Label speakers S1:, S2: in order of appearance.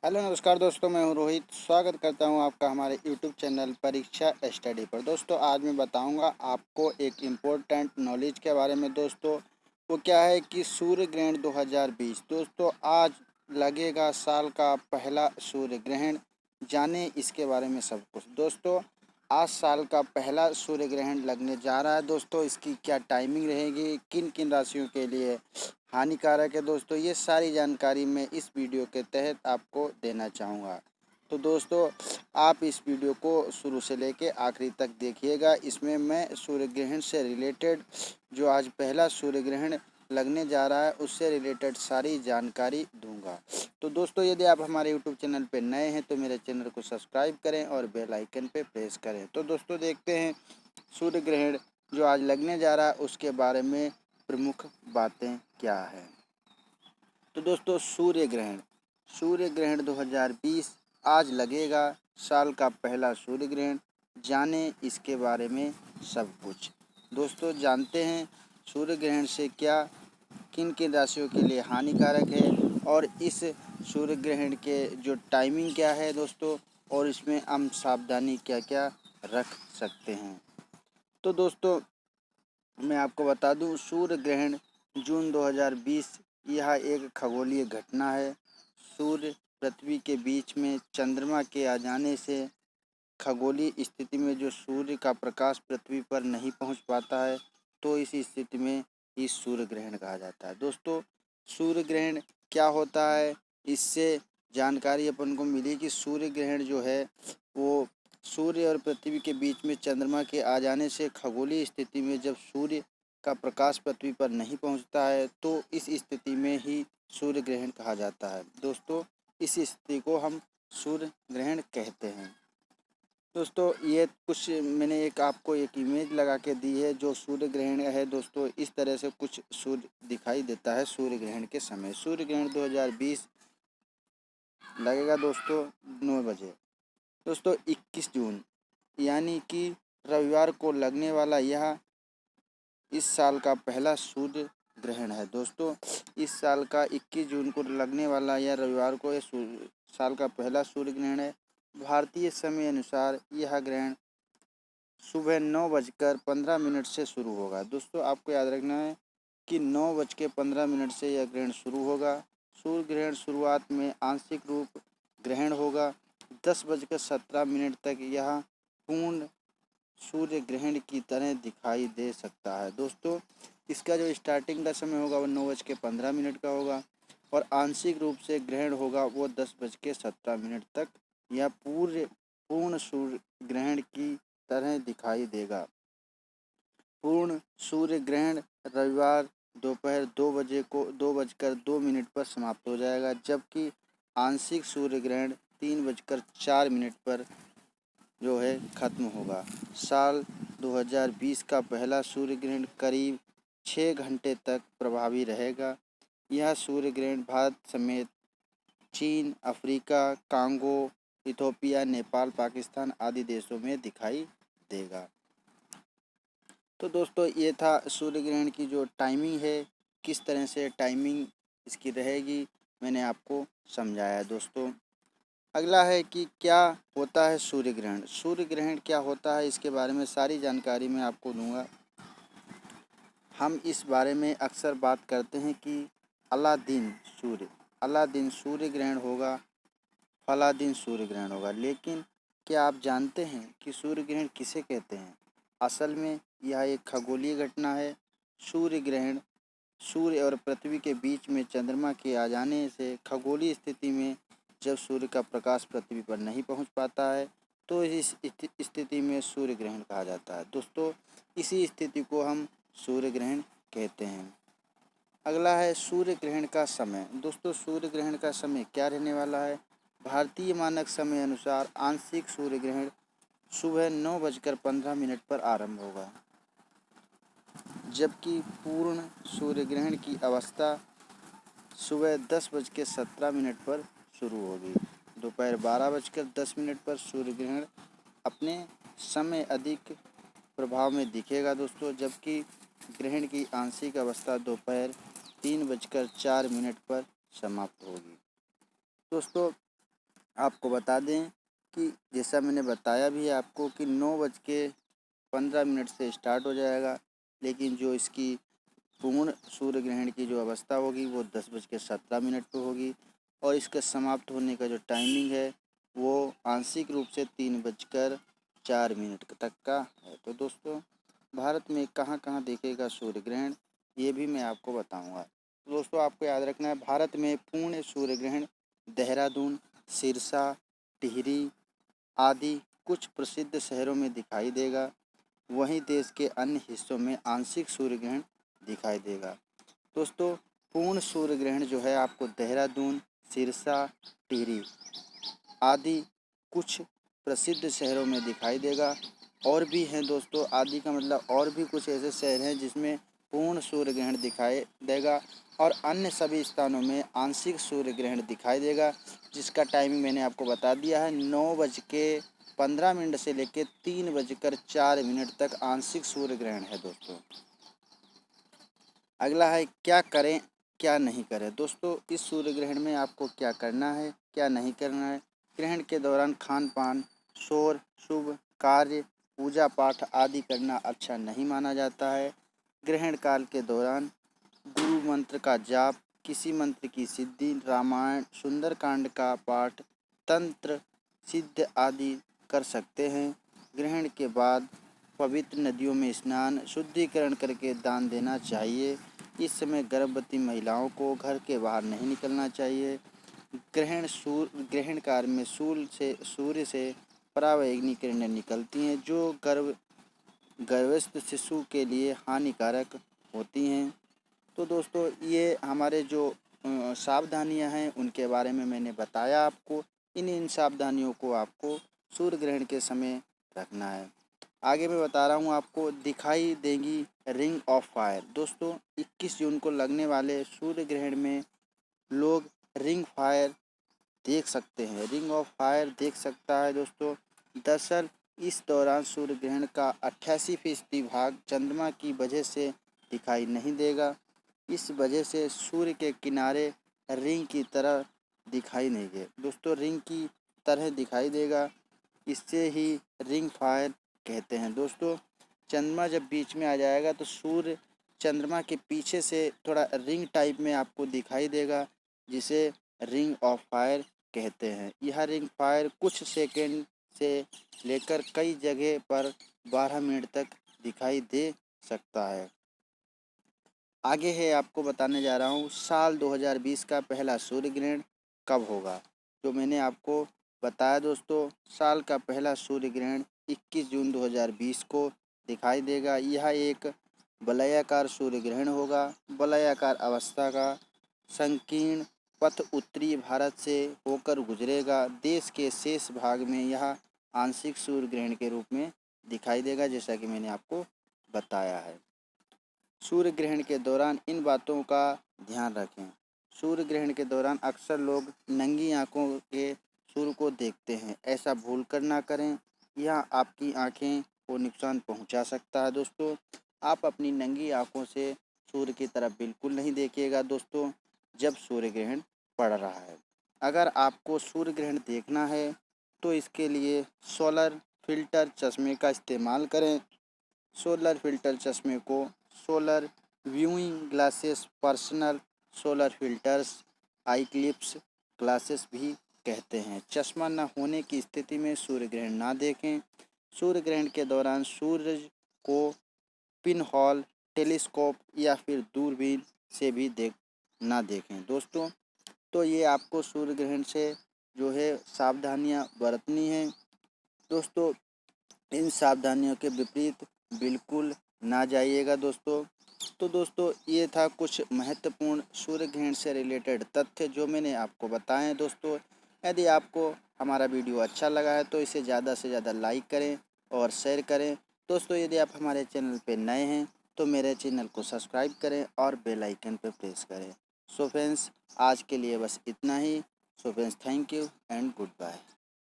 S1: Hello नमस्कार दोस्तों, मैं हूं रोहित। स्वागत करता हूं आपका हमारे यूट्यूब चैनल परीक्षा स्टडी पर। दोस्तों आज मैं बताऊंगा आपको एक इम्पोर्टेंट नॉलेज के बारे में। दोस्तों वो क्या है कि सूर्य ग्रहण 2020 दोस्तों आज लगेगा साल का पहला सूर्य ग्रहण। जाने इसके बारे में सब कुछ। दोस्तों आज साल का पहला सूर्य ग्रहण लगने जा रहा है। दोस्तों इसकी क्या टाइमिंग रहेगी, किन किन राशियों के लिए हानिकारक है, दोस्तों ये सारी जानकारी मैं इस वीडियो के तहत आपको देना चाहूँगा। तो दोस्तों आप इस वीडियो को शुरू से लेके आखिरी तक देखिएगा। इसमें मैं सूर्य ग्रहण से रिलेटेड जो आज पहला सूर्य ग्रहण लगने जा रहा है उससे रिलेटेड सारी जानकारी दूंगा। तो दोस्तों यदि आप हमारे यूट्यूब चैनल पर नए हैं तो मेरे चैनल को सब्सक्राइब करें और बेल आइकन पे प्रेस करें। तो दोस्तों देखते हैं सूर्य ग्रहण जो आज लगने जा रहा है उसके बारे में प्रमुख बातें क्या है। तो दोस्तों सूर्य ग्रहण 2020 आज लगेगा, साल का पहला सूर्य ग्रहण। जाने इसके बारे में सब कुछ। दोस्तों जानते हैं सूर्य ग्रहण से क्या किन किन राशियों के लिए हानिकारक है और इस सूर्य ग्रहण के जो टाइमिंग क्या है दोस्तों, और इसमें हम सावधानी क्या क्या रख सकते हैं। तो दोस्तों मैं आपको बता दूं सूर्य ग्रहण जून 2020 यह एक खगोलीय घटना है। सूर्य पृथ्वी के बीच में चंद्रमा के आ जाने से खगोलीय स्थिति में जो सूर्य का प्रकाश पृथ्वी पर नहीं पहुंच पाता है, तो इस स्थिति में इस सूर्य ग्रहण कहा जाता है। दोस्तों सूर्य ग्रहण क्या होता है, इससे जानकारी अपन को मिली कि सूर्य ग्रहण जो है वो सूर्य और पृथ्वी के बीच में चंद्रमा के आ जाने से खगोलीय स्थिति में जब सूर्य का प्रकाश पृथ्वी पर नहीं पहुंचता है तो इस स्थिति में ही सूर्य ग्रहण कहा जाता है। दोस्तों इस स्थिति को हम सूर्य ग्रहण कहते हैं। दोस्तों ये कुछ मैंने आपको एक इमेज लगा के दी है जो सूर्य ग्रहण है। दोस्तों इस तरह से कुछ सूर्य दिखाई देता है सूर्य ग्रहण के समय। सूर्य ग्रहण 2020 लगेगा दोस्तों 9 बजे। दोस्तों 21 जून यानी कि रविवार को लगने वाला यह इस साल का पहला सूर्य ग्रहण है। दोस्तों इस साल का 21 जून को लगने वाला यह रविवार को यह साल का पहला सूर्य ग्रहण है। भारतीय समय अनुसार यह ग्रहण सुबह 9:15 से शुरू होगा। दोस्तों आपको याद रखना है कि 9:15 से यह ग्रहण शुरू होगा। सूर्य ग्रहण शुरुआत में आंशिक रूप ग्रहण होगा। 10:17 तक यह पूर्ण सूर्य ग्रहण की तरह दिखाई दे सकता है। दोस्तों इसका जो स्टार्टिंग का समय होगा वो 9:15 का होगा और आंशिक रूप से ग्रहण होगा वो 10:17 तक। यह पूर्ण सूर्य ग्रहण की तरह दिखाई देगा। पूर्ण सूर्य ग्रहण रविवार दोपहर 2 बजकर 2 मिनट पर समाप्त हो जाएगा, जबकि आंशिक सूर्य ग्रहण 3:04 पर जो है ख़त्म होगा। साल 2020 का पहला सूर्य ग्रहण करीब 6 घंटे तक प्रभावी रहेगा। यह सूर्य ग्रहण भारत समेत चीन, Africa, Congo, Ethiopia, Nepal, Pakistan आदि देशों में दिखाई देगा। तो दोस्तों ये था सूर्य ग्रहण की जो टाइमिंग है, किस तरह से टाइमिंग इसकी रहेगी मैंने आपको समझाया। दोस्तों अगला है कि क्या होता है सूर्य ग्रहण। सूर्य ग्रहण क्या होता है इसके बारे में सारी जानकारी मैं आपको दूंगा। हम इस बारे में अक्सर बात करते हैं कि अला दिन सूर्य ग्रहण होगा, फला दिन सूर्य ग्रहण होगा। लेकिन क्या आप जानते हैं कि सूर्य ग्रहण किसे कहते हैं? असल में यह एक खगोलीय घटना है। सूर्य ग्रहण सूर्य और पृथ्वी के बीच में चंद्रमा के आ जाने से खगोलीय स्थिति में जब सूर्य का प्रकाश पृथ्वी पर नहीं पहुंच पाता है तो इस स्थिति में सूर्य ग्रहण कहा जाता है। दोस्तों इसी स्थिति को हम सूर्य ग्रहण कहते हैं। अगला है सूर्य ग्रहण का समय। दोस्तों सूर्य ग्रहण का समय क्या रहने वाला है? भारतीय मानक समय अनुसार आंशिक सूर्य ग्रहण सुबह 9:15 पर आरंभ होगा, जबकि पूर्ण सूर्य ग्रहण की अवस्था सुबह 10:17 पर शुरू होगी। दोपहर 12:10 पर सूर्य ग्रहण अपने समय अधिक प्रभाव में दिखेगा दोस्तों, जबकि ग्रहण की आंशिक अवस्था दोपहर 3:04 पर समाप्त होगी। दोस्तों आपको बता दें कि जैसा मैंने बताया भी है आपको कि 9:15 से स्टार्ट हो जाएगा, लेकिन जो इसकी पूर्ण सूर्य ग्रहण की जो अवस्था होगी वो 10:17 पे होगी और इसके समाप्त होने का जो टाइमिंग है वो आंशिक रूप से 3:04 तक का है। तो दोस्तों, भारत में कहाँ कहाँ देखेगा सूर्य ग्रहण, ये भी मैं आपको बताऊंगा। तो दोस्तों, आपको याद रखना है, भारत में पूर्ण सूर्य ग्रहण देहरादून, सिरसा, टिहरी आदि कुछ प्रसिद्ध शहरों में दिखाई देगा। वहीं देश के अन्य हिस्सों में आंशिक सूर्य ग्रहण दिखाई देगा। दोस्तों, पूर्ण सूर्य ग्रहण जो है आपको देहरादून, सिरसा, टिहरी आदि कुछ प्रसिद्ध शहरों में दिखाई देगा। और भी हैं दोस्तों, आदि का मतलब और भी कुछ ऐसे शहर हैं जिसमें पूर्ण सूर्य ग्रहण दिखाई देगा और अन्य सभी स्थानों में आंशिक सूर्य ग्रहण दिखाई देगा, जिसका टाइमिंग मैंने आपको बता दिया है। 9:15 से लेकर 3:04 तक आंशिक सूर्य ग्रहण है दोस्तों। अगला है क्या करें क्या नहीं करें। दोस्तों, इस सूर्य ग्रहण में आपको क्या करना है क्या नहीं करना है। ग्रहण के दौरान खान पान, शोर, शुभ कार्य, पूजा पाठ आदि करना अच्छा नहीं माना जाता है। ग्रहण काल के दौरान गुरु मंत्र का जाप, किसी मंत्र की सिद्धि, रामायण, सुंदरकांड का पाठ, तंत्र सिद्ध आदि कर सकते हैं। ग्रहण के बाद पवित्र नदियों में स्नान, शुद्धिकरण करके दान देना चाहिए। इस समय गर्भवती महिलाओं को घर के बाहर नहीं निकलना चाहिए। ग्रहण काल में सूर्य से परावैंगनी किरणें निकलती हैं जो गर्भस्थ शिशु के लिए हानिकारक होती हैं। तो दोस्तों, ये हमारे जो सावधानियां हैं उनके बारे में मैंने बताया आपको। इन सावधानियों को आपको सूर्य ग्रहण के समय रखना है। आगे मैं बता रहा हूँ आपको, दिखाई देगी रिंग ऑफ फायर। दोस्तों, 21 जून को लगने वाले सूर्य ग्रहण में लोग रिंग फायर देख सकते हैं। रिंग ऑफ फायर देख सकता है दोस्तों। दरअसल इस दौरान सूर्य ग्रहण का 88% भाग चंद्रमा की वजह से दिखाई नहीं देगा। इस वजह से सूर्य के किनारे रिंग की तरह दिखाई नहीं दे दोस्तों, रिंग की तरह दिखाई देगा। इससे ही रिंग फायर कहते हैं। दोस्तों, चंद्रमा जब बीच में आ जाएगा तो सूर्य चंद्रमा के पीछे से थोड़ा रिंग टाइप में आपको दिखाई देगा, जिसे रिंग ऑफ फायर कहते हैं। यह रिंग फायर कुछ सेकंड से लेकर कई जगह पर 12 मिनट तक दिखाई दे सकता है। आगे है आपको बताने जा रहा हूँ, साल 2020 का पहला सूर्य ग्रहण कब होगा। जो मैंने आपको बताया दोस्तों, साल का पहला सूर्य ग्रहण 21 जून 2020 को दिखाई देगा। यह एक वलयाकार सूर्य ग्रहण होगा। वलयाकार अवस्था का संकीर्ण पथ उत्तरी भारत से होकर गुजरेगा। देश के शेष भाग में यह आंशिक सूर्य ग्रहण के रूप में दिखाई देगा, जैसा कि मैंने आपको बताया है। सूर्य ग्रहण के दौरान इन बातों का ध्यान रखें। सूर्य ग्रहण के दौरान अक्सर लोग नंगी आंखों के सूर्य को देखते हैं। ऐसा भूलकर ना करें, यह आपकी आंखें को नुकसान पहुंचा सकता है। दोस्तों, आप अपनी नंगी आंखों से सूर्य की तरफ बिल्कुल नहीं देखिएगा दोस्तों, जब सूर्य ग्रहण पड़ रहा है। अगर आपको सूर्य ग्रहण देखना है तो इसके लिए सोलर फिल्टर चश्मे का इस्तेमाल करें। सोलर फिल्टर चश्मे को solar viewing glasses, personal solar filters, eye clips glasses भी कहते हैं। चश्मा न होने की स्थिति में सूर्य ग्रहण ना देखें। सूर्य ग्रहण के दौरान सूरज को पिनहॉल, टेलीस्कोप या फिर दूरबीन से भी ना देखें दोस्तों। तो ये आपको सूर्य ग्रहण से जो है सावधानियां बरतनी हैं दोस्तों। इन सावधानियों के विपरीत बिल्कुल ना जाइएगा दोस्तों। तो दोस्तों, ये था कुछ महत्वपूर्ण सूर्य ग्रहण से रिलेटेड तथ्य जो मैंने आपको बताए हैं दोस्तों। यदि आपको हमारा वीडियो अच्छा लगा है तो इसे ज़्यादा से ज़्यादा लाइक करें और शेयर करें। दोस्तों, यदि आप हमारे चैनल पर नए हैं तो मेरे चैनल को सब्सक्राइब करें और बेल आइकन पर प्रेस करें। सो फ्रेंड्स, आज के लिए बस इतना ही। So friends, thank you and good bye.